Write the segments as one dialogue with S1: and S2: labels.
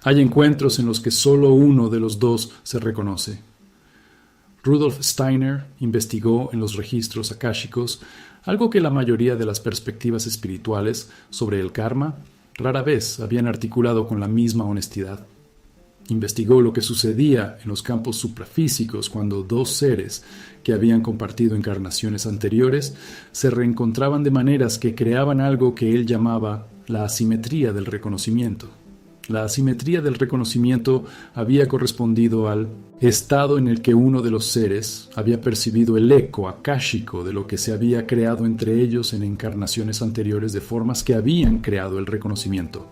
S1: Hay encuentros en los que solo uno de los dos se reconoce. Rudolf Steiner investigó en los registros akáshicos algo que la mayoría de las perspectivas espirituales sobre el karma rara vez habían articulado con la misma honestidad. Investigó lo que sucedía en los campos suprafísicos cuando dos seres que habían compartido encarnaciones anteriores se reencontraban de maneras que creaban algo que él llamaba la asimetría del reconocimiento. La asimetría del reconocimiento había correspondido al estado en el que uno de los seres había percibido el eco akáshico de lo que se había creado entre ellos en encarnaciones anteriores de formas que habían creado el reconocimiento,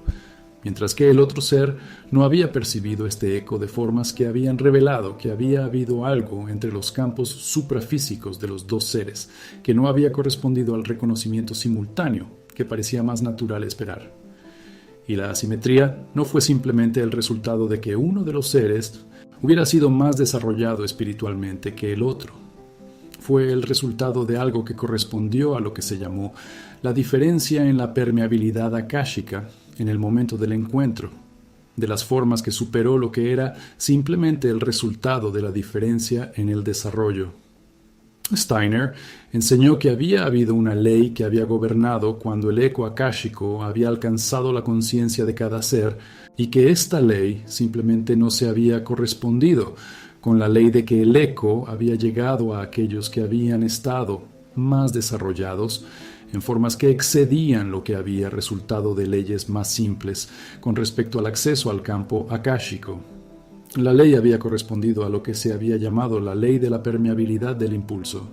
S1: mientras que el otro ser no había percibido este eco de formas que habían revelado que había habido algo entre los campos suprafísicos de los dos seres que no había correspondido al reconocimiento simultáneo que parecía más natural esperar. Y la asimetría no fue simplemente el resultado de que uno de los seres hubiera sido más desarrollado espiritualmente que el otro. Fue el resultado de algo que correspondió a lo que se llamó la diferencia en la permeabilidad akáshica en el momento del encuentro, de las formas que superó lo que era simplemente el resultado de la diferencia en el desarrollo. Steiner enseñó que había habido una ley que había gobernado cuando el eco akáshico había alcanzado la conciencia de cada ser y que esta ley simplemente no se había correspondido con la ley de que el eco había llegado a aquellos que habían estado más desarrollados en formas que excedían lo que había resultado de leyes más simples con respecto al acceso al campo akáshico. La ley había correspondido a lo que se había llamado la ley de la permeabilidad del impulso.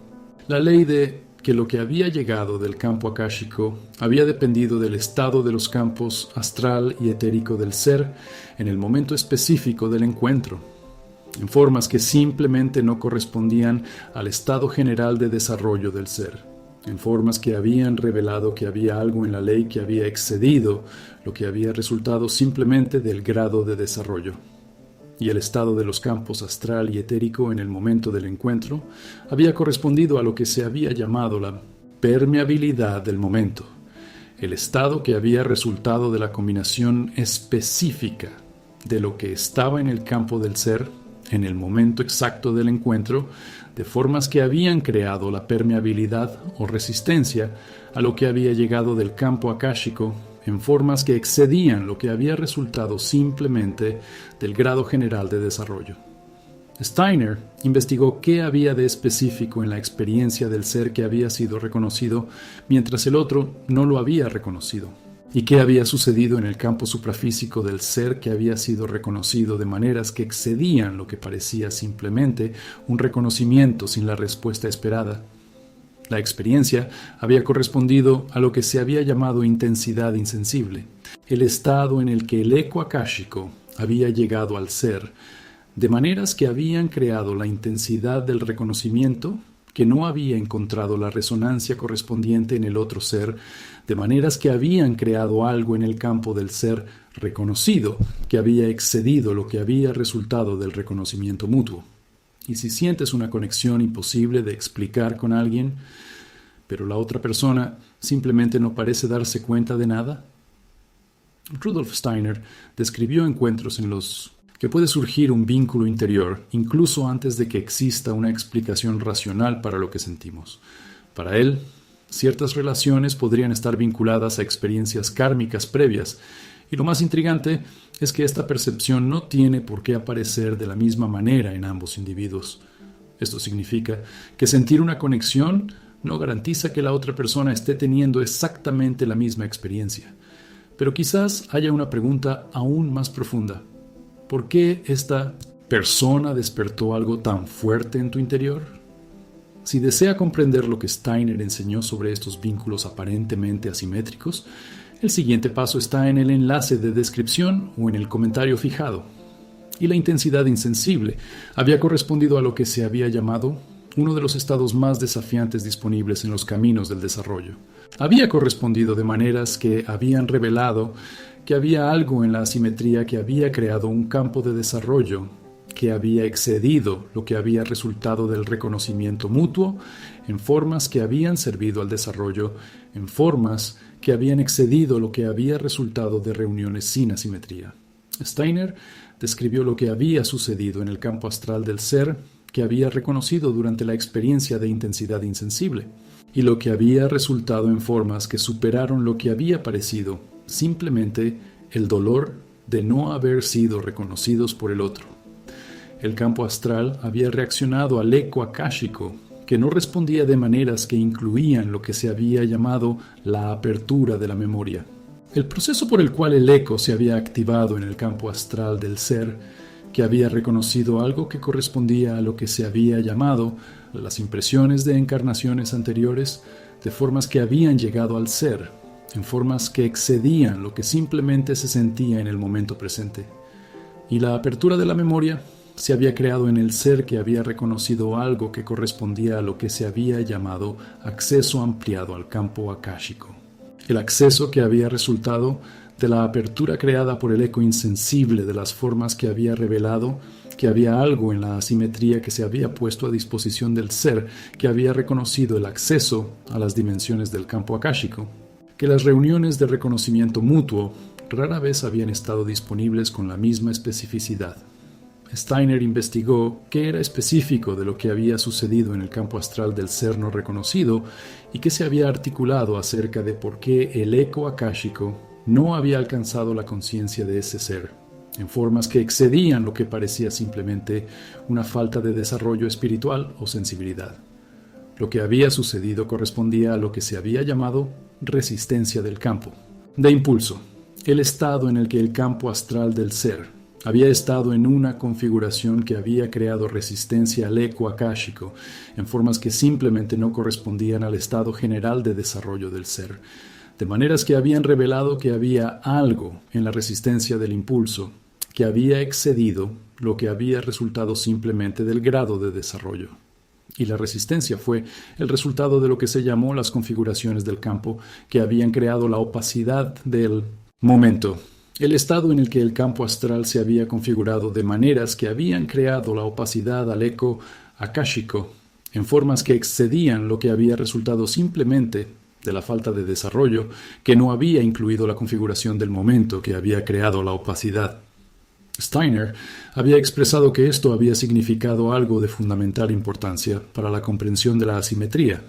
S1: La ley de que lo que había llegado del campo akáshico había dependido del estado de los campos astral y etérico del ser en el momento específico del encuentro, en formas que simplemente no correspondían al estado general de desarrollo del ser, en formas que habían revelado que había algo en la ley que había excedido lo que había resultado simplemente del grado de desarrollo. Y el estado de los campos astral y etérico en el momento del encuentro había correspondido a lo que se había llamado la permeabilidad del momento, el estado que había resultado de la combinación específica de lo que estaba en el campo del ser en el momento exacto del encuentro, de formas que habían creado la permeabilidad o resistencia a lo que había llegado del campo akáshico en formas que excedían lo que había resultado simplemente del grado general de desarrollo. Steiner investigó qué había de específico en la experiencia del ser que había sido reconocido mientras el otro no lo había reconocido, y qué había sucedido en el campo suprafísico del ser que había sido reconocido de maneras que excedían lo que parecía simplemente un reconocimiento sin la respuesta esperada. La experiencia había correspondido a lo que se había llamado intensidad insensible, el estado en el que el eco akáshico había llegado al ser, de maneras que habían creado la intensidad del reconocimiento que no había encontrado la resonancia correspondiente en el otro ser, de maneras que habían creado algo en el campo del ser reconocido que había excedido lo que había resultado del reconocimiento mutuo. Y si sientes una conexión imposible de explicar con alguien, pero la otra persona simplemente no parece darse cuenta de nada. Rudolf Steiner describió encuentros en los que puede surgir un vínculo interior incluso antes de que exista una explicación racional para lo que sentimos. Para él, ciertas relaciones podrían estar vinculadas a experiencias kármicas previas, y lo más intrigante es que esta percepción no tiene por qué aparecer de la misma manera en ambos individuos. Esto significa que sentir una conexión no garantiza que la otra persona esté teniendo exactamente la misma experiencia. Pero quizás haya una pregunta aún más profunda. ¿Por qué esta persona despertó algo tan fuerte en tu interior? Si desea comprender lo que Steiner enseñó sobre estos vínculos aparentemente asimétricos, el siguiente paso está en el enlace de descripción o en el comentario fijado. Y la intensidad insensible había correspondido a lo que se había llamado uno de los estados más desafiantes disponibles en los caminos del desarrollo. Había correspondido de maneras que habían revelado que había algo en la asimetría que había creado un campo de desarrollo que había excedido lo que había resultado del reconocimiento mutuo en formas que habían servido al desarrollo, en formas que habían excedido lo que había resultado de reuniones sin asimetría. Steiner describió lo que había sucedido en el campo astral del ser que había reconocido durante la experiencia de intensidad insensible, y lo que había resultado en formas que superaron lo que había parecido simplemente el dolor de no haber sido reconocidos por el otro. El campo astral había reaccionado al eco akáshico, que no respondía de maneras que incluían lo que se había llamado la apertura de la memoria. El proceso por el cual el eco se había activado en el campo astral del ser, que había reconocido algo que correspondía a lo que se había llamado las impresiones de encarnaciones anteriores, de formas que habían llegado al ser, en formas que excedían lo que simplemente se sentía en el momento presente. Y la apertura de la memoria se había creado en el ser que había reconocido algo que correspondía a lo que se había llamado acceso ampliado al campo akáshico. El acceso que había resultado de la apertura creada por el eco insensible de las formas que había revelado que había algo en la asimetría que se había puesto a disposición del ser que había reconocido el acceso a las dimensiones del campo akáshico, que las reuniones de reconocimiento mutuo rara vez habían estado disponibles con la misma especificidad. Steiner investigó qué era específico de lo que había sucedido en el campo astral del ser no reconocido y qué se había articulado acerca de por qué el eco akáshico no había alcanzado la conciencia de ese ser, en formas que excedían lo que parecía simplemente una falta de desarrollo espiritual o sensibilidad. Lo que había sucedido correspondía a lo que se había llamado resistencia del campo, de impulso, el estado en el que el campo astral del ser había estado en una configuración que había creado resistencia al eco akáshico, en formas que simplemente no correspondían al estado general de desarrollo del ser, de maneras que habían revelado que había algo en la resistencia del impulso que había excedido lo que había resultado simplemente del grado de desarrollo. Y la resistencia fue el resultado de lo que se llamó las configuraciones del campo que habían creado la opacidad del momento, el estado en el que el campo astral se había configurado de maneras que habían creado la opacidad al eco akáshico, en formas que excedían lo que había resultado simplemente de la falta de desarrollo, que no había incluido la configuración del momento que había creado la opacidad. Steiner había expresado que esto había significado algo de fundamental importancia para la comprensión de la asimetría.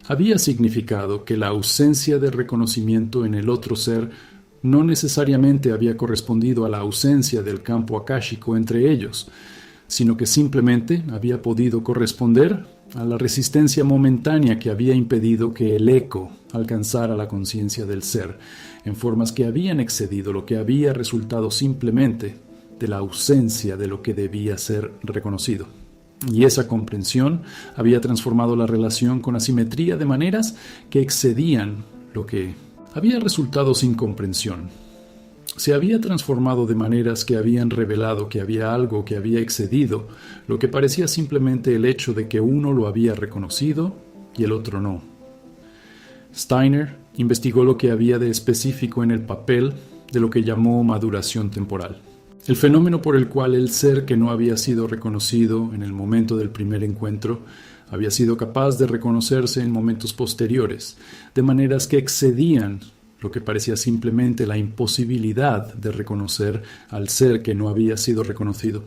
S1: Había significado que la ausencia de reconocimiento en el otro ser no necesariamente había correspondido a la ausencia del campo akáshico entre ellos, sino que simplemente había podido corresponder a la resistencia momentánea que había impedido que el eco alcanzara la conciencia del ser, en formas que habían excedido lo que había resultado simplemente de la ausencia de lo que debía ser reconocido. Y esa comprensión había transformado la relación con asimetría de maneras que excedían lo que había resultado sin comprensión. Se había transformado de maneras que habían revelado que había algo que había excedido lo que parecía simplemente el hecho de que uno lo había reconocido y el otro no. Steiner investigó lo que había de específico en el papel de lo que llamó maduración temporal, el fenómeno por el cual el ser que no había sido reconocido en el momento del primer encuentro había sido capaz de reconocerse en momentos posteriores, de maneras que excedían lo que parecía simplemente la imposibilidad de reconocer al ser que no había sido reconocido.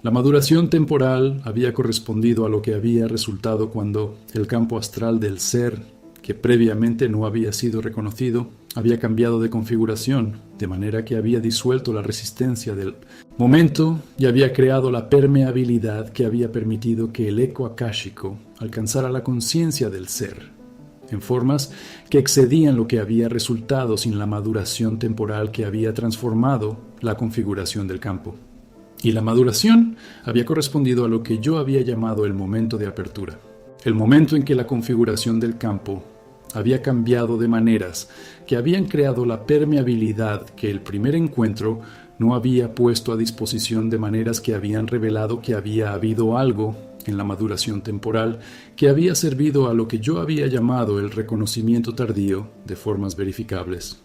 S1: La maduración temporal había correspondido a lo que había resultado cuando el campo astral del ser, que previamente no había sido reconocido, había cambiado de configuración, de manera que había disuelto la resistencia del momento y había creado la permeabilidad que había permitido que el eco akáshico alcanzara la conciencia del ser, en formas que excedían lo que había resultado sin la maduración temporal que había transformado la configuración del campo. Y la maduración había correspondido a lo que yo había llamado el momento de apertura, el momento en que la configuración del campo había cambiado de maneras que habían creado la permeabilidad que el primer encuentro no había puesto a disposición, de maneras que habían revelado que había habido algo en la maduración temporal que había servido a lo que yo había llamado el reconocimiento tardío de formas verificables.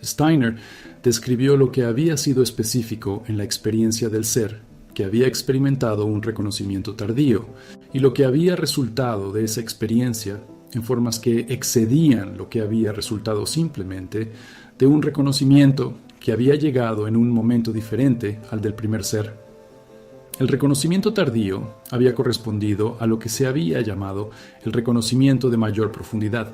S1: Steiner describió lo que había sido específico en la experiencia del ser, que había experimentado un reconocimiento tardío, y lo que había resultado de esa experiencia en formas que excedían lo que había resultado simplemente de un reconocimiento que había llegado en un momento diferente al del primer ser. El reconocimiento tardío había correspondido a lo que se había llamado el reconocimiento de mayor profundidad.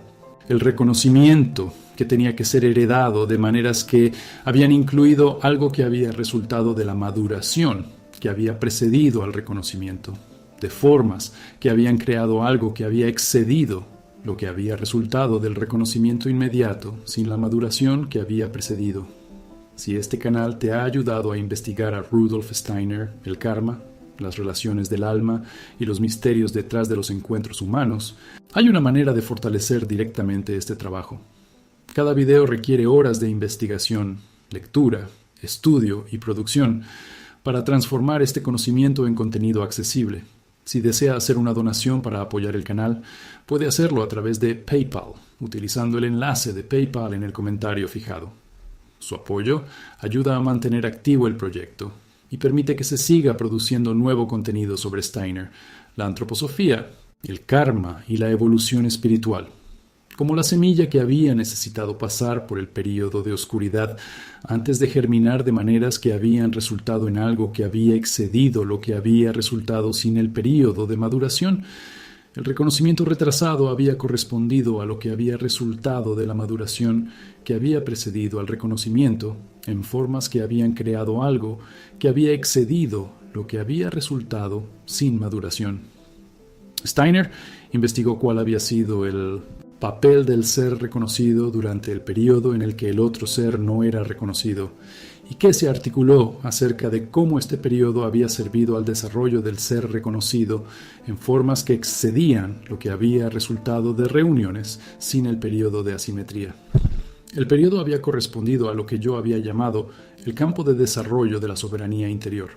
S1: El reconocimiento que tenía que ser heredado de maneras que habían incluido algo que había resultado de la maduración que había precedido al reconocimiento, de formas que habían creado algo que había excedido lo que había resultado del reconocimiento inmediato sin la maduración que había precedido. Si este canal te ha ayudado a investigar a Rudolf Steiner, el karma, las relaciones del alma y los misterios detrás de los encuentros humanos, hay una manera de fortalecer directamente este trabajo. Cada video requiere horas de investigación, lectura, estudio y producción para transformar este conocimiento en contenido accesible. Si desea hacer una donación para apoyar el canal, puede hacerlo a través de PayPal, utilizando el enlace de PayPal en el comentario fijado. Su apoyo ayuda a mantener activo el proyecto y permite que se siga produciendo nuevo contenido sobre Steiner, la antroposofía, el karma y la evolución espiritual, como la semilla que había necesitado pasar por el período de oscuridad antes de germinar de maneras que habían resultado en algo que había excedido lo que había resultado sin el período de maduración. El reconocimiento retrasado había correspondido a lo que había resultado de la maduración que había precedido al reconocimiento, en formas que habían creado algo que había excedido lo que había resultado sin maduración. Steiner investigó cuál había sido el papel del ser reconocido durante el período en el que el otro ser no era reconocido, y que se articuló acerca de cómo este período había servido al desarrollo del ser reconocido en formas que excedían lo que había resultado de reuniones sin el período de asimetría. El período había correspondido a lo que yo había llamado el campo de desarrollo de la soberanía interior.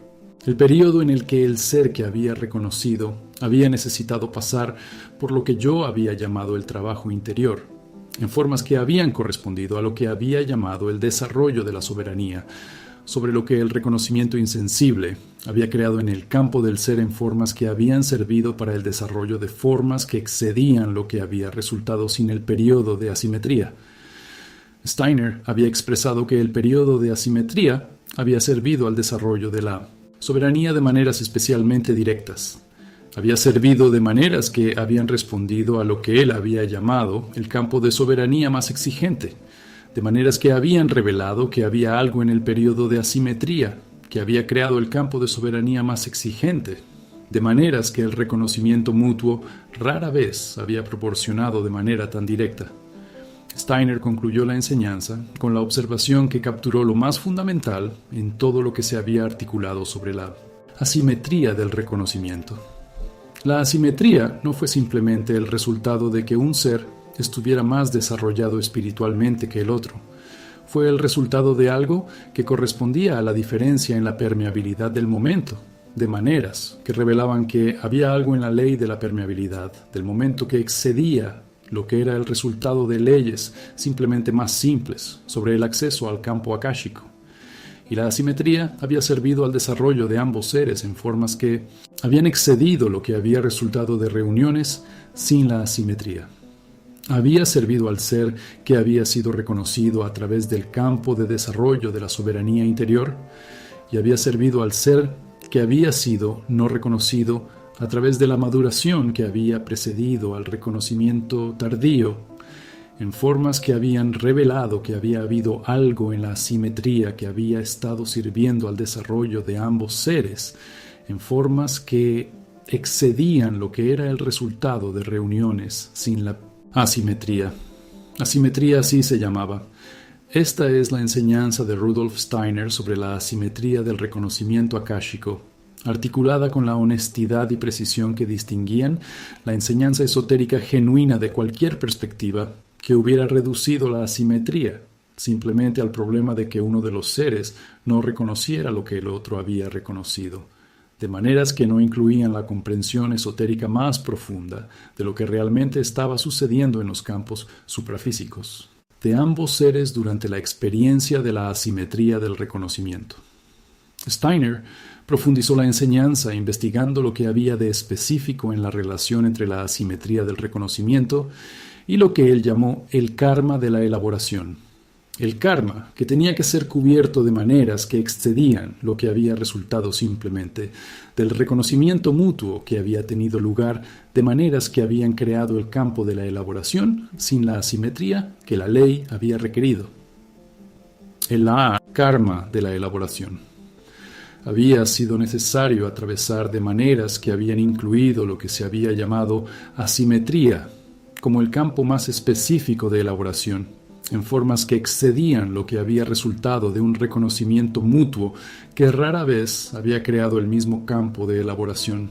S1: El período en el que el ser que había reconocido había necesitado pasar por lo que yo había llamado el trabajo interior, en formas que habían correspondido a lo que había llamado el desarrollo de la soberanía, sobre lo que el reconocimiento insensible había creado en el campo del ser en formas que habían servido para el desarrollo de formas que excedían lo que había resultado sin el período de asimetría. Steiner había expresado que el período de asimetría había servido al desarrollo de la soberanía de maneras especialmente directas. Había servido de maneras que habían respondido a lo que él había llamado el campo de soberanía más exigente, de maneras que habían revelado que había algo en el período de asimetría que había creado el campo de soberanía más exigente, de maneras que el reconocimiento mutuo rara vez había proporcionado de manera tan directa. Steiner concluyó la enseñanza con la observación que capturó lo más fundamental en todo lo que se había articulado sobre la asimetría del reconocimiento. La asimetría no fue simplemente el resultado de que un ser estuviera más desarrollado espiritualmente que el otro. Fue el resultado de algo que correspondía a la diferencia en la permeabilidad del momento, de maneras que revelaban que había algo en la ley de la permeabilidad, del momento que excedía lo que era el resultado de leyes simplemente más simples sobre el acceso al campo akáshico. Y la asimetría había servido al desarrollo de ambos seres en formas que habían excedido lo que había resultado de reuniones sin la asimetría. Había servido al ser que había sido reconocido a través del campo de desarrollo de la soberanía interior, y había servido al ser que había sido no reconocido a través de la maduración que había precedido al reconocimiento tardío, en formas que habían revelado que había habido algo en la asimetría que había estado sirviendo al desarrollo de ambos seres, en formas que excedían lo que era el resultado de reuniones sin la asimetría. Asimetría así se llamaba. Esta es la enseñanza de Rudolf Steiner sobre la asimetría del reconocimiento akáshico, articulada con la honestidad y precisión que distinguían la enseñanza esotérica genuina de cualquier perspectiva que hubiera reducido la asimetría simplemente al problema de que uno de los seres no reconociera lo que el otro había reconocido, de maneras que no incluían la comprensión esotérica más profunda de lo que realmente estaba sucediendo en los campos suprafísicos de ambos seres durante la experiencia de la asimetría del reconocimiento. Steiner profundizó la enseñanza investigando lo que había de específico en la relación entre la asimetría del reconocimiento y lo que él llamó el karma de la elaboración, El karma, que tenía que ser cubierto de maneras que excedían lo que había resultado simplemente del reconocimiento mutuo que había tenido lugar, de maneras que habían creado el campo de la elaboración sin la asimetría que la ley había requerido. El karma de la elaboración. Había sido necesario atravesar de maneras que habían incluido lo que se había llamado asimetría como el campo más específico de elaboración, en formas que excedían lo que había resultado de un reconocimiento mutuo que rara vez había creado el mismo campo de elaboración.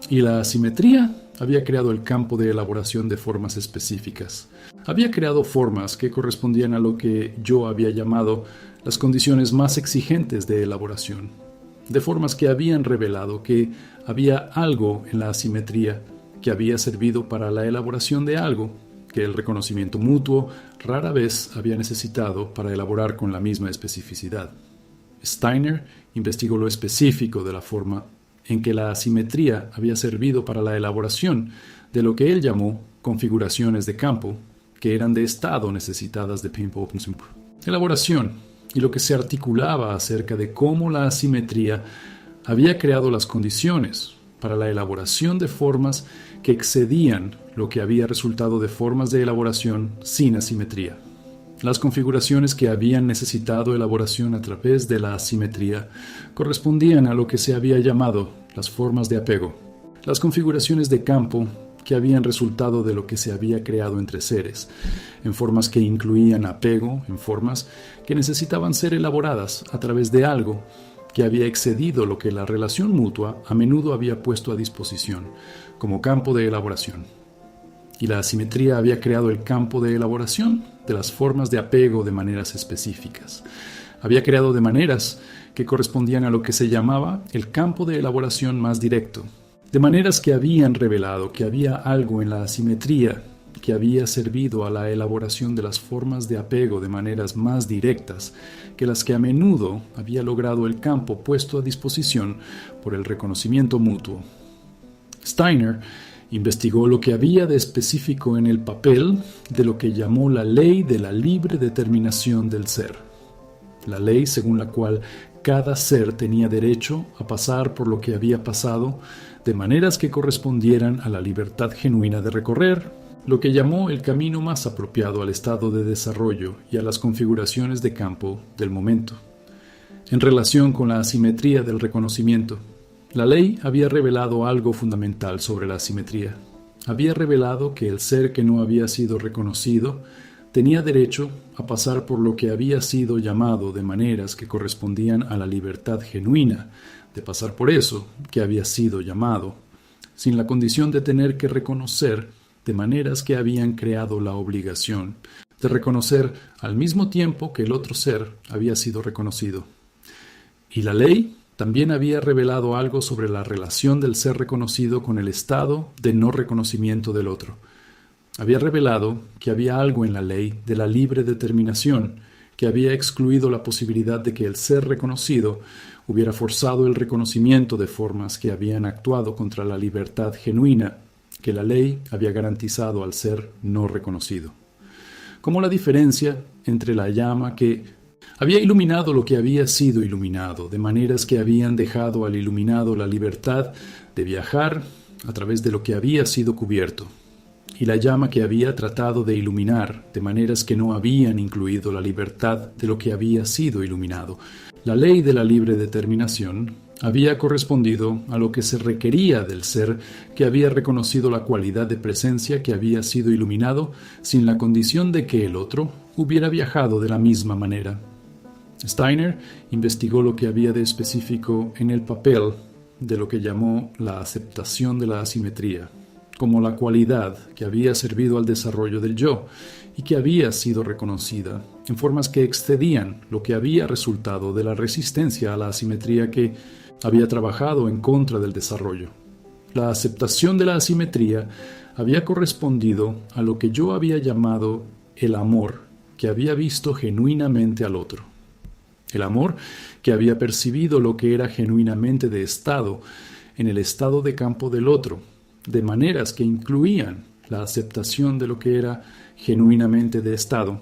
S1: Y la asimetría había creado el campo de elaboración de formas específicas. Había creado formas que correspondían a lo que yo había llamado las condiciones más exigentes de elaboración, de formas que habían revelado que había algo en la asimetría que había servido para la elaboración de algo que el reconocimiento mutuo rara vez había necesitado para elaborar con la misma especificidad. Steiner investigó lo específico de la forma en que la asimetría había servido para la elaboración de lo que él llamó configuraciones de campo, que eran de estado necesitadas de Pimp-Open-Soup. Elaboración y lo que se articulaba acerca de cómo la asimetría había creado las condiciones para la elaboración de formas que excedían lo que había resultado de formas de elaboración sin asimetría. Las configuraciones que habían necesitado elaboración a través de la asimetría correspondían a lo que se había llamado las formas de apego, las configuraciones de campo que habían resultado de lo que se había creado entre seres, en formas que incluían apego, en formas que necesitaban ser elaboradas a través de algo que había excedido lo que la relación mutua a menudo había puesto a disposición como campo de elaboración. Y la asimetría había creado el campo de elaboración de las formas de apego de maneras específicas. Había creado de maneras que correspondían a lo que se llamaba el campo de elaboración más directo, de maneras que habían revelado que había algo en la asimetría que había servido a la elaboración de las formas de apego de maneras más directas que las que a menudo había logrado el campo puesto a disposición por el reconocimiento mutuo. Steiner investigó lo que había de específico en el papel de lo que llamó la ley de la libre determinación del ser, la ley según la cual cada ser tenía derecho a pasar por lo que había pasado de maneras que correspondieran a la libertad genuina de recorrer, lo que llamó el camino más apropiado al estado de desarrollo y a las configuraciones de campo del momento. En relación con la asimetría del reconocimiento, la ley había revelado algo fundamental sobre la asimetría. Había revelado que el ser que no había sido reconocido tenía derecho a pasar por lo que había sido llamado de maneras que correspondían a la libertad genuina de pasar por eso que había sido llamado, sin la condición de tener que reconocer de maneras que habían creado la obligación de reconocer al mismo tiempo que el otro ser había sido reconocido. Y la ley también había revelado algo sobre la relación del ser reconocido con el estado de no reconocimiento del otro. Había revelado que había algo en la ley de la libre determinación que había excluido la posibilidad de que el ser reconocido hubiera forzado el reconocimiento de formas que habían actuado contra la libertad genuina que la ley había garantizado al ser no reconocido. Como la diferencia entre la llama que había iluminado lo que había sido iluminado, de maneras que habían dejado al iluminado la libertad de viajar a través de lo que había sido cubierto, y la llama que había tratado de iluminar, de maneras que no habían incluido la libertad de lo que había sido iluminado. La ley de la libre determinación había correspondido a lo que se requería del ser que había reconocido la cualidad de presencia que había sido iluminado sin la condición de que el otro hubiera viajado de la misma manera. Steiner investigó lo que había de específico en el papel de lo que llamó la aceptación de la asimetría, como la cualidad que había servido al desarrollo del yo y que había sido reconocida en formas que excedían lo que había resultado de la resistencia a la asimetría que había trabajado en contra del desarrollo. La aceptación de la asimetría había correspondido a lo que yo había llamado el amor que había visto genuinamente al otro. El amor que había percibido lo que era genuinamente de estado en el estado de campo del otro, de maneras que incluían la aceptación de lo que era genuinamente de estado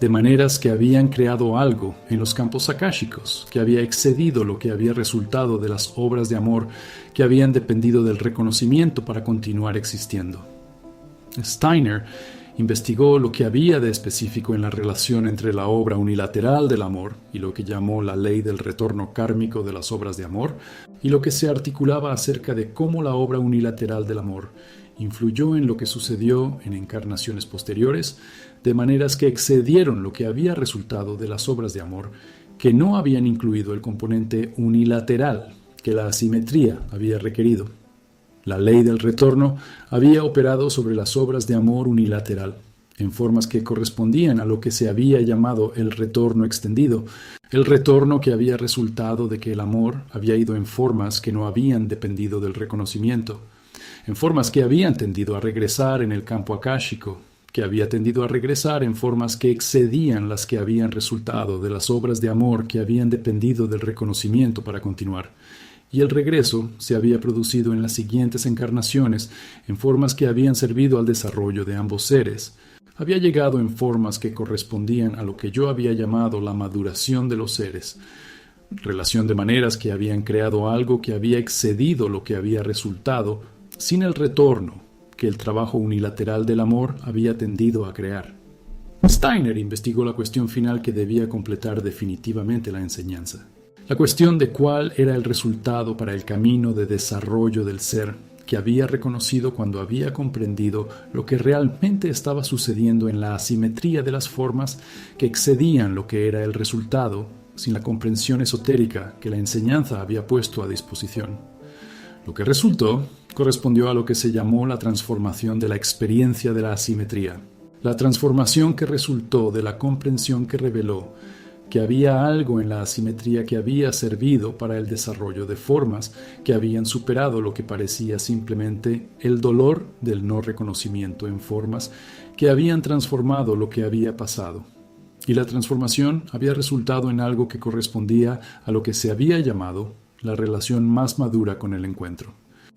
S1: de maneras que habían creado algo en los campos akáshicos, que había excedido lo que había resultado de las obras de amor que habían dependido del reconocimiento para continuar existiendo. Steiner investigó lo que había de específico en la relación entre la obra unilateral del amor y lo que llamó la ley del retorno kármico de las obras de amor, y lo que se articulaba acerca de cómo la obra unilateral del amor influyó en lo que sucedió en encarnaciones posteriores, de maneras que excedieron lo que había resultado de las obras de amor, que no habían incluido el componente unilateral que la asimetría había requerido. La ley del retorno había operado sobre las obras de amor unilateral, en formas que correspondían a lo que se había llamado el retorno extendido, el retorno que había resultado de que el amor había ido en formas que no habían dependido del reconocimiento, en formas que habían tendido a regresar en el campo akáshico, que había tendido a regresar en formas que excedían las que habían resultado de las obras de amor que habían dependido del reconocimiento para continuar. Y el regreso se había producido en las siguientes encarnaciones en formas que habían servido al desarrollo de ambos seres. Había llegado en formas que correspondían a lo que yo había llamado la maduración de los seres, relación de maneras que habían creado algo que había excedido lo que había resultado sin el retorno que el trabajo unilateral del amor había tendido a crear. Steiner investigó la cuestión final que debía completar definitivamente la enseñanza. La cuestión de cuál era el resultado para el camino de desarrollo del ser que había reconocido cuando había comprendido lo que realmente estaba sucediendo en la asimetría de las formas que excedían lo que era el resultado sin la comprensión esotérica que la enseñanza había puesto a disposición. Lo que resultó correspondió a lo que se llamó la transformación de la experiencia de la asimetría, la transformación que resultó de la comprensión que reveló que había algo en la asimetría que había servido para el desarrollo de formas que habían superado lo que parecía simplemente el dolor del no reconocimiento en formas que habían transformado lo que había pasado. Y la transformación había resultado en algo que correspondía a lo que se había llamado la relación más madura con el encuentro.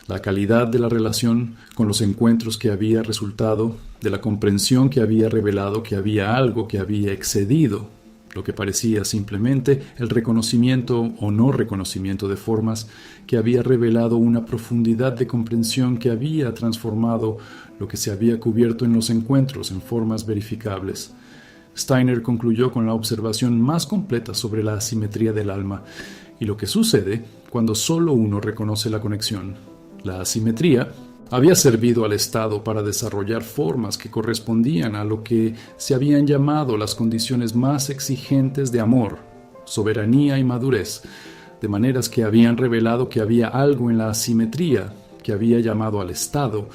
S1: La calidad de la relación con los encuentros que había resultado de la comprensión que había revelado que había algo que había excedido lo que parecía simplemente el reconocimiento o no reconocimiento de formas que había revelado una profundidad de comprensión que había transformado lo que se había cubierto en los encuentros en formas verificables. Steiner concluyó con la observación más completa sobre la asimetría del alma y lo que sucede cuando solo uno reconoce la conexión. La asimetría había servido al Estado para desarrollar formas que correspondían a lo que se habían llamado las condiciones más exigentes de amor, soberanía y madurez, de maneras que habían revelado que había algo en la asimetría que había llamado al Estado,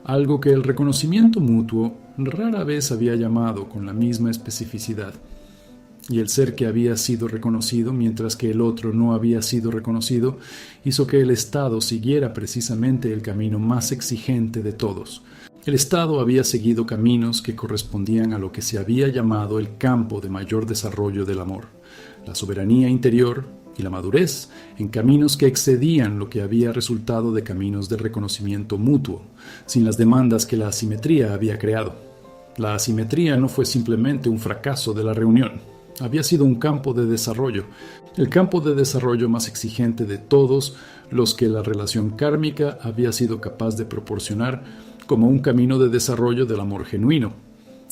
S1: algo que el reconocimiento mutuo rara vez había llamado con la misma especificidad. Y el ser que había sido reconocido, mientras que el otro no había sido reconocido, hizo que el Estado siguiera precisamente el camino más exigente de todos. El Estado había seguido caminos que correspondían a lo que se había llamado el campo de mayor desarrollo del amor, la soberanía interior y la madurez, en caminos que excedían lo que había resultado de caminos de reconocimiento mutuo, sin las demandas que la asimetría había creado. La asimetría no fue simplemente un fracaso de la reunión. Había sido un campo de desarrollo, el campo de desarrollo más exigente de todos los que la relación kármica había sido capaz de proporcionar como un camino de desarrollo del amor genuino,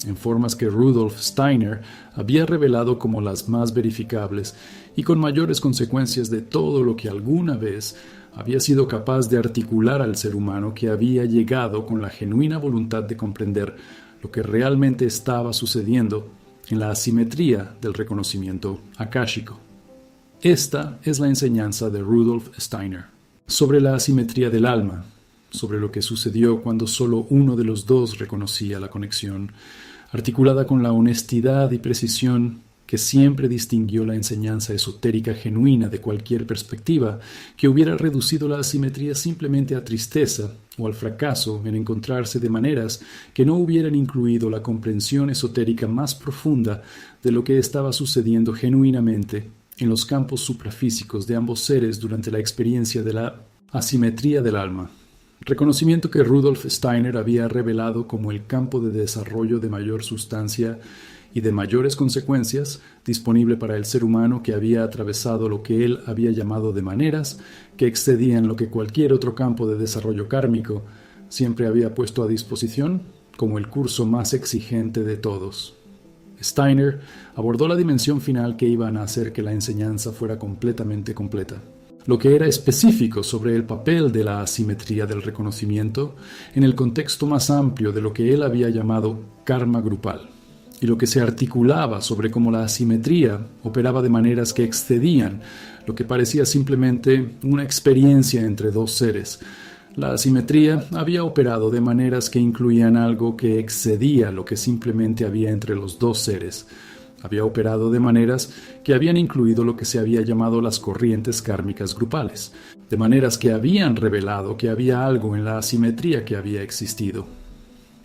S1: en formas que Rudolf Steiner había revelado como las más verificables y con mayores consecuencias de todo lo que alguna vez había sido capaz de articular al ser humano que había llegado con la genuina voluntad de comprender lo que realmente estaba sucediendo en la asimetría del reconocimiento akáshico. Esta es la enseñanza de Rudolf Steiner sobre la asimetría del alma, sobre lo que sucedió cuando solo uno de los dos reconocía la conexión, articulada con la honestidad y precisión que siempre distinguió la enseñanza esotérica genuina de cualquier perspectiva que hubiera reducido la asimetría simplemente a tristeza o al fracaso en encontrarse de maneras que no hubieran incluido la comprensión esotérica más profunda de lo que estaba sucediendo genuinamente en los campos suprafísicos de ambos seres durante la experiencia de la asimetría del alma. Reconocimiento que Rudolf Steiner había revelado como el campo de desarrollo de mayor sustancia y de mayores consecuencias disponible para el ser humano que había atravesado lo que él había llamado de maneras que excedían lo que cualquier otro campo de desarrollo kármico siempre había puesto a disposición como el curso más exigente de todos. Steiner abordó la dimensión final que iban a hacer que la enseñanza fuera completamente completa, lo que era específico sobre el papel de la asimetría del reconocimiento en el contexto más amplio de lo que él había llamado karma grupal, y lo que se articulaba sobre cómo la asimetría operaba de maneras que excedían lo que parecía simplemente una experiencia entre dos seres. La asimetría había operado de maneras que incluían algo que excedía lo que simplemente había entre los dos seres. Había operado de maneras que habían incluido lo que se había llamado las corrientes kármicas grupales, de maneras que habían revelado que había algo en la asimetría que había existido.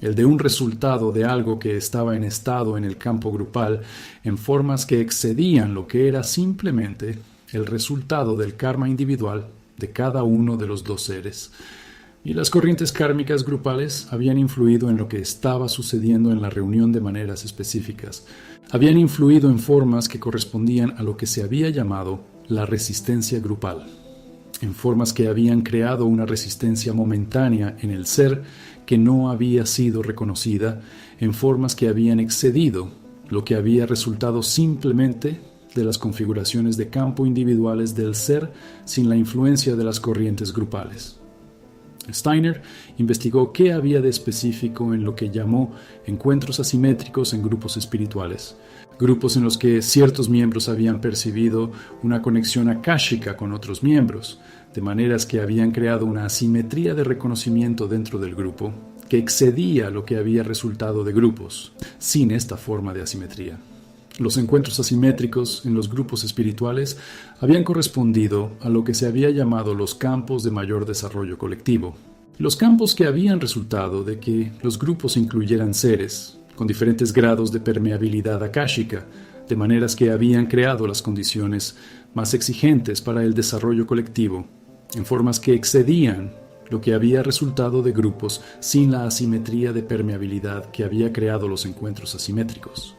S1: El de un resultado de algo que estaba en estado en el campo grupal en formas que excedían lo que era simplemente el resultado del karma individual de cada uno de los dos seres. Y las corrientes kármicas grupales habían influido en lo que estaba sucediendo en la reunión de maneras específicas. Habían influido en formas que correspondían a lo que se había llamado la resistencia grupal, en formas que habían creado una resistencia momentánea en el ser que no había sido reconocida, en formas que habían excedido lo que había resultado simplemente de las configuraciones de campo individuales del ser sin la influencia de las corrientes grupales. Steiner investigó qué había de específico en lo que llamó encuentros asimétricos en grupos espirituales, grupos en los que ciertos miembros habían percibido una conexión akáshica con otros miembros, de maneras que habían creado una asimetría de reconocimiento dentro del grupo que excedía lo que había resultado de grupos, sin esta forma de asimetría. Los encuentros asimétricos en los grupos espirituales habían correspondido a lo que se había llamado los campos de mayor desarrollo colectivo. Los campos que habían resultado de que los grupos incluyeran seres con diferentes grados de permeabilidad akáshica, de maneras que habían creado las condiciones más exigentes para el desarrollo colectivo, en formas que excedían lo que había resultado de grupos sin la asimetría de permeabilidad que había creado los encuentros asimétricos.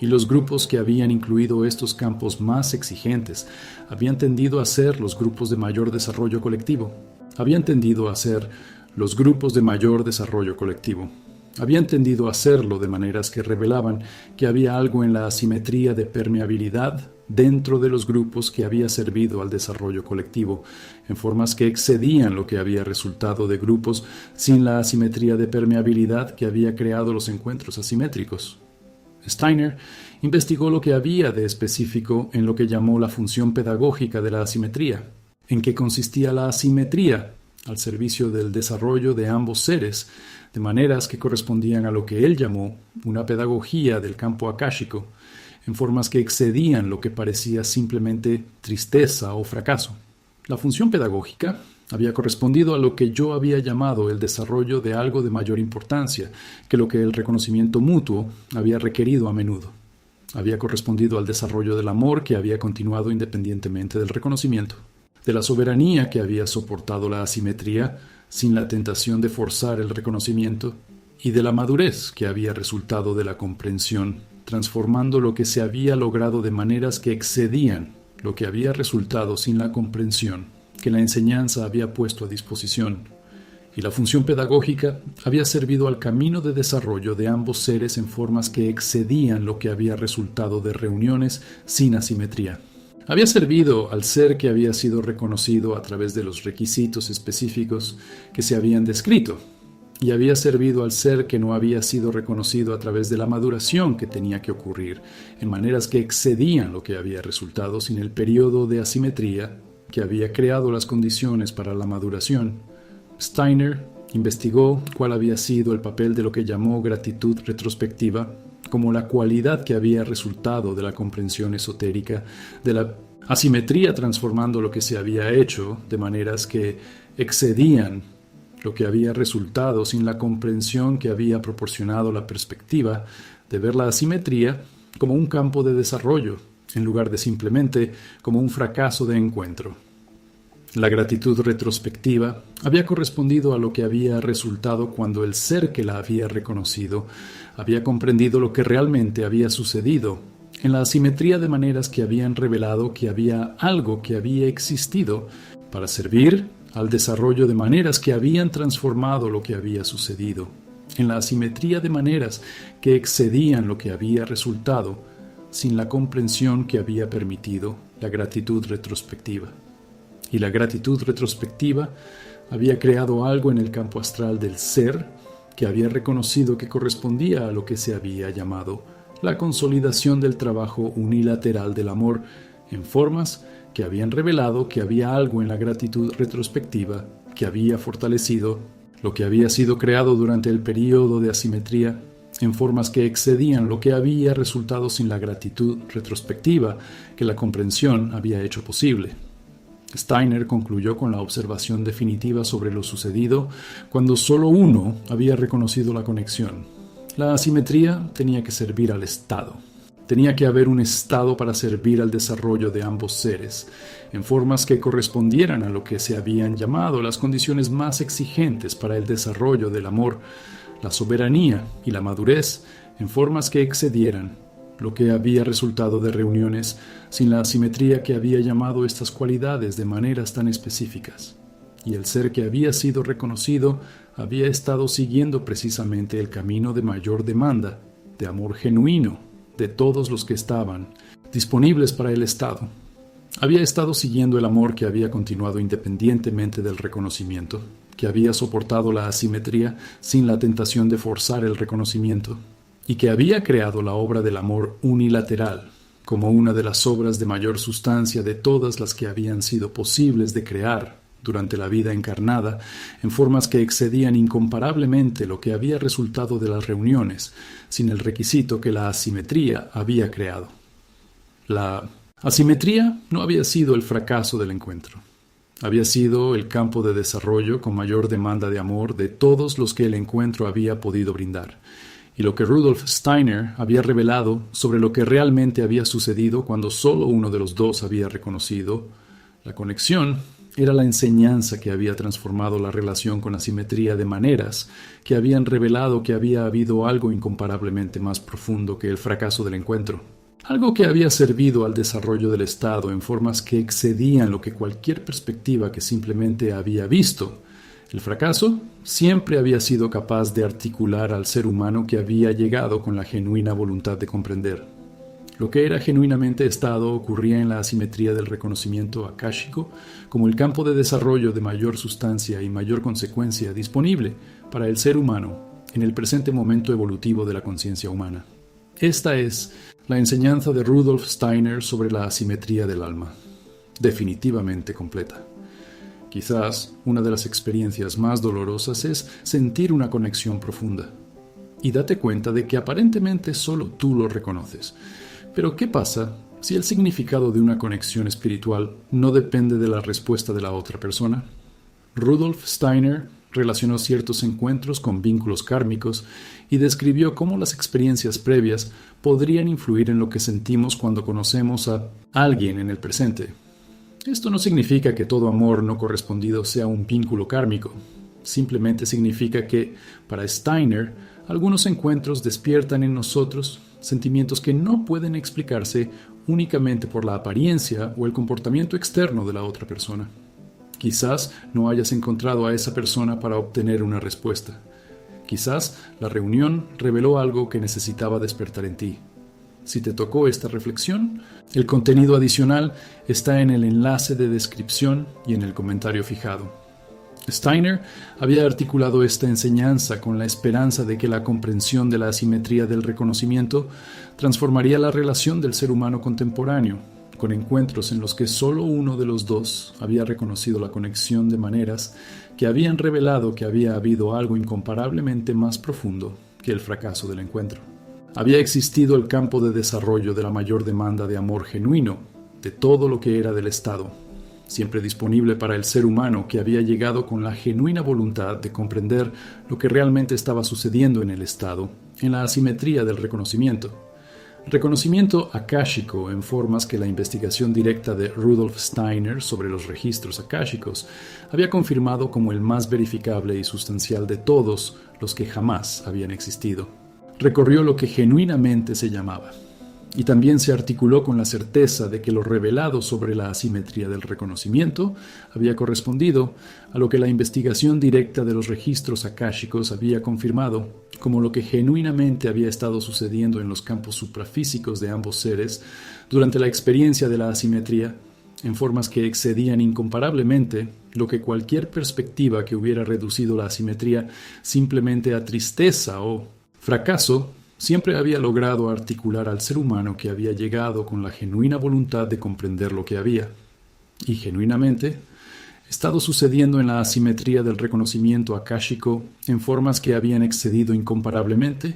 S1: Y los grupos que habían incluido estos campos más exigentes habían tendido a ser los grupos de mayor desarrollo colectivo. Habían tendido a ser los grupos de mayor desarrollo colectivo. Habían tendido a hacerlo de maneras que revelaban que había algo en la asimetría de permeabilidad dentro de los grupos que había servido al desarrollo colectivo, en formas que excedían lo que había resultado de grupos sin la asimetría de permeabilidad que había creado los encuentros asimétricos. Steiner investigó lo que había de específico en lo que llamó la función pedagógica de la asimetría, en qué consistía la asimetría al servicio del desarrollo de ambos seres, de maneras que correspondían a lo que él llamó una pedagogía del campo akáshico, en formas que excedían lo que parecía simplemente tristeza o fracaso. La función pedagógica había correspondido a lo que yo había llamado el desarrollo de algo de mayor importancia que lo que el reconocimiento mutuo había requerido a menudo. Había correspondido al desarrollo del amor que había continuado independientemente del reconocimiento, de la soberanía que había soportado la asimetría sin la tentación de forzar el reconocimiento, y de la madurez que había resultado de la comprensión, transformando lo que se había logrado de maneras que excedían lo que había resultado sin la comprensión que la enseñanza había puesto a disposición, y la función pedagógica había servido al camino de desarrollo de ambos seres en formas que excedían lo que había resultado de reuniones sin asimetría. Había servido al ser que había sido reconocido a través de los requisitos específicos que se habían descrito, y había servido al ser que no había sido reconocido a través de la maduración que tenía que ocurrir, en maneras que excedían lo que había resultado sin el periodo de asimetría que había creado las condiciones para la maduración. Steiner investigó cuál había sido el papel de lo que llamó gratitud retrospectiva como la cualidad que había resultado de la comprensión esotérica de la asimetría, transformando lo que se había hecho de maneras que excedían lo que había resultado sin la comprensión que había proporcionado la perspectiva de ver la asimetría como un campo de desarrollo, en lugar de simplemente como un fracaso de encuentro. La gratitud retrospectiva había correspondido a lo que había resultado cuando el ser que la había reconocido había comprendido lo que realmente había sucedido, en la asimetría de maneras que habían revelado que había algo que había existido para servir al desarrollo de maneras que habían transformado lo que había sucedido, en la asimetría de maneras que excedían lo que había resultado, sin la comprensión que había permitido la gratitud retrospectiva. Y la gratitud retrospectiva había creado algo en el campo astral del ser que había reconocido que correspondía a lo que se había llamado la consolidación del trabajo unilateral del amor, en formas que habían revelado que había algo en la gratitud retrospectiva que había fortalecido lo que había sido creado durante el período de asimetría, en formas que excedían lo que había resultado sin la gratitud retrospectiva que la comprensión había hecho posible. Steiner concluyó con la observación definitiva sobre lo sucedido cuando solo uno había reconocido la conexión. La asimetría tenía que servir al Estado. Tenía que haber un Estado para servir al desarrollo de ambos seres, en formas que correspondieran a lo que se habían llamado las condiciones más exigentes para el desarrollo del amor, la soberanía y la madurez, en formas que excedieran lo que había resultado de reuniones sin la asimetría que había llamado estas cualidades de maneras tan específicas. Y el ser que había sido reconocido había estado siguiendo precisamente el camino de mayor demanda, de amor genuino, de todos los que estaban disponibles para el Estado. Había estado siguiendo el amor que había continuado independientemente del reconocimiento, que había soportado la asimetría sin la tentación de forzar el reconocimiento, y que había creado la obra del amor unilateral como una de las obras de mayor sustancia de todas las que habían sido posibles de crear durante la vida encarnada, en formas que excedían incomparablemente lo que había resultado de las reuniones, sin el requisito que la asimetría había creado. La asimetría no había sido el fracaso del encuentro. Había sido el campo de desarrollo con mayor demanda de amor de todos los que el encuentro había podido brindar, y lo que Rudolf Steiner había revelado sobre lo que realmente había sucedido cuando solo uno de los dos había reconocido la conexión era la enseñanza que había transformado la relación con asimetría de maneras que habían revelado que había habido algo incomparablemente más profundo que el fracaso del encuentro. Algo que había servido al desarrollo del Estado en formas que excedían lo que cualquier perspectiva que simplemente había visto. El fracaso siempre había sido capaz de articular al ser humano que había llegado con la genuina voluntad de comprender. Lo que era genuinamente Estado ocurría en la asimetría del reconocimiento akáshico como el campo de desarrollo de mayor sustancia y mayor consecuencia disponible para el ser humano en el presente momento evolutivo de la conciencia humana. Esta es la enseñanza de Rudolf Steiner sobre la asimetría del alma, definitivamente completa. Quizás una de las experiencias más dolorosas es sentir una conexión profunda. Y date cuenta de que aparentemente solo tú lo reconoces. Pero ¿qué pasa si el significado de una conexión espiritual no depende de la respuesta de la otra persona? Rudolf Steiner relacionó ciertos encuentros con vínculos kármicos y describió cómo las experiencias previas podrían influir en lo que sentimos cuando conocemos a alguien en el presente. Esto no significa que todo amor no correspondido sea un vínculo kármico. Simplemente significa que, para Steiner, algunos encuentros despiertan en nosotros sentimientos que no pueden explicarse únicamente por la apariencia o el comportamiento externo de la otra persona. Quizás no hayas encontrado a esa persona para obtener una respuesta. Quizás la reunión reveló algo que necesitaba despertar en ti. Si te tocó esta reflexión, el contenido adicional está en el enlace de descripción y en el comentario fijado. Steiner había articulado esta enseñanza con la esperanza de que la comprensión de la asimetría del reconocimiento transformaría la relación del ser humano contemporáneo, con encuentros en los que solo uno de los dos había reconocido la conexión de maneras que habían revelado que había habido algo incomparablemente más profundo que el fracaso del encuentro. Había existido el campo de desarrollo de la mayor demanda de amor genuino, de todo lo que era del Estado, siempre disponible para el ser humano que había llegado con la genuina voluntad de comprender lo que realmente estaba sucediendo en el Estado, en la asimetría del reconocimiento. Reconocimiento akáshico en formas que la investigación directa de Rudolf Steiner sobre los registros akáshicos había confirmado como el más verificable y sustancial de todos los que jamás habían existido. Recorrió lo que genuinamente se llamaba, y también se articuló con la certeza de que lo revelado sobre la asimetría del reconocimiento había correspondido a lo que la investigación directa de los registros akáshicos había confirmado como lo que genuinamente había estado sucediendo en los campos suprafísicos de ambos seres durante la experiencia de la asimetría, en formas que excedían incomparablemente lo que cualquier perspectiva que hubiera reducido la asimetría simplemente a tristeza o fracaso siempre había logrado articular al ser humano que había llegado con la genuina voluntad de comprender lo que había, y genuinamente, estado sucediendo en la asimetría del reconocimiento akáshico en formas que habían excedido incomparablemente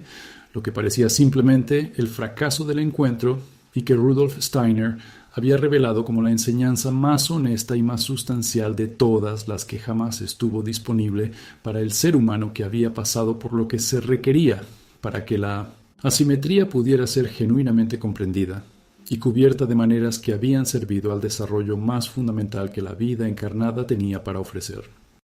S1: lo que parecía simplemente el fracaso del encuentro y que Rudolf Steiner había revelado como la enseñanza más honesta y más sustancial de todas las que jamás estuvo disponible para el ser humano que había pasado por lo que se requería para que la asimetría pudiera ser genuinamente comprendida y cubierta de maneras que habían servido al desarrollo más fundamental que la vida encarnada tenía para ofrecer.